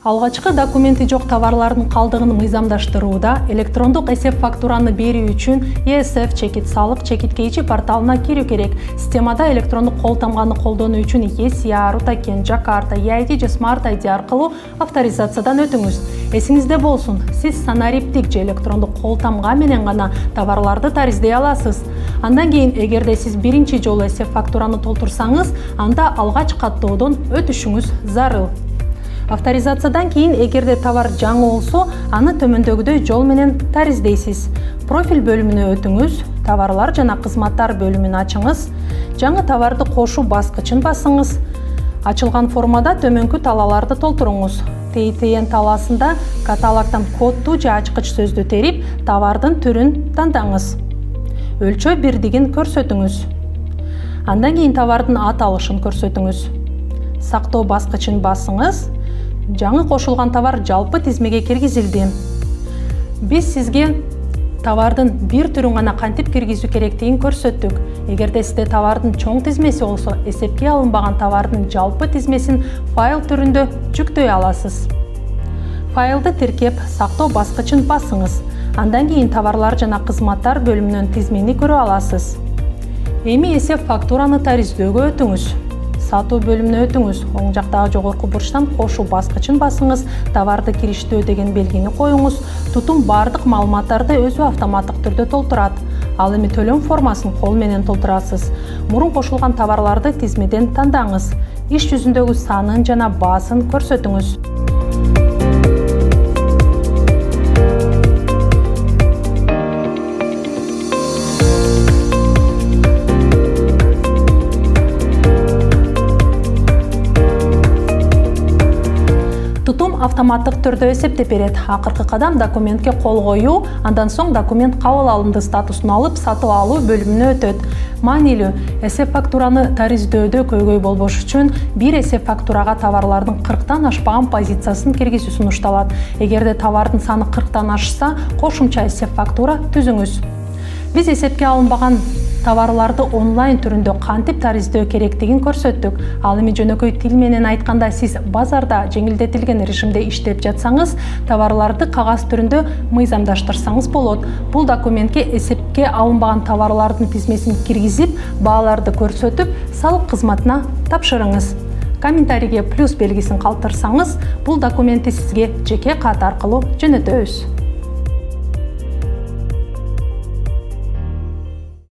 Алгачкы документи жок товарлардын калдыгын мыйзамдаштырууда электрондук эсеп фактураны берүү үчүн ESF чекит салык чекиткейчи порталына кирүү керек. Системада электрондук кол тамганы колдонуу үчүн ECR, Рутакен, Жакарта, EID же Smart ID аркылуу авторизациядан өтүңүз. Эсиңизде болсун, сиз санариптик же электрондук кол тамга менен гана товарларды тариздей аласыз. Андан кийин, эгерде сиз биринчи жолу эсеп фактураны толтурсаңыз, анда алгач каттоодон өтүшүңүз зарыл. Авторизациядан кийин, эгерде товар жаңы болсо, аны төмөндөгүдөй жол менен тариздейсиз. Профиль бөлүмүнө өтүңүз, товарлар жана кызматтар бөлүмүн ачыңыз, жаңы товарды кошуу баскычын басыңыз. Ачылган формада төмөнкү талааларды толтуруңуз. TTN талаасында каталогдон кодду же ачкыч сөздү терип, товардын түрүн тандаңыз. Өлчөө бирдигин көрсөтүңүз. Андан кийин товардын аталышын көрсөтүңүз. Сактоо баскычын басыңыз. Жаңы кошулган товар жалпы тизмеге киргизилди. Биз сизге товардын бир түрүн гана кантип киргизүү керектигин көрсөттүк. Эгерде сизде товардын чоң тизмеси болсо, эсепке алынбаган товардын жалпы тизмесин файл түрүндө жүктөй аласыз. Файлды тиркеп, сактоо баскычын басыңыз. Андан кийин товарлар жана кызматтар бөлүмүнөн тизмени көрө аласыз. Эми эсеп фактураны тариздөөгө өтүңүз. Сатуу бөлүмүнө өтүңүз. Оң жактагы жогорку бурчтан кошуу баскычын басыңыз, товарды кириштөө деген белгини коюңуз. Тутум бардык маалыматтарды өзү автоматтык түрдө толтурат. Ал эми төлөм формасын кол менен толтурасыз. Мурун кошулган товарларды тизмеден тандаңыз. Иш жүзүндөгү санын жана баасын көрсөтүңүз. Тутум автоматтык түрдө эсептеп берет. Акыркы кадам документке кол коюу, андан соң документ кабыл алынды статусун алып, сатып алуу бөлүмүнө өтөт. Маанилүү, эсеп фактураны тариздөөдө көйгөй болбош үчүн бир эсеп фактурага товарлардын 40тан ашпаган позициясын киргизүү сунушталат. Эгерде товардын саны 40тан ашса, кошумча эсеп фактура түзүңүз. Биз эсепке алынбаган товарларды онлайн түрүндө кантип тариздөө керектигин көрсөттүк. Ал эми жөнөкөй тил менен айтканда, сиз базарда жеңилдетилген режимде иштеп жатсаңыз, товарларды кагаз түрүндө мыйзамдаштырсаңыз болот. Бул документке эсепке алынбаган товарлардын тизмесин киргизип, бааларды көрсөтүп, салык кызматына тапшырыңыз. Комментарийге плюс белгисин калтырсаңыз, бул документти сизге жеке кат аркылуу жөнөтөбүз.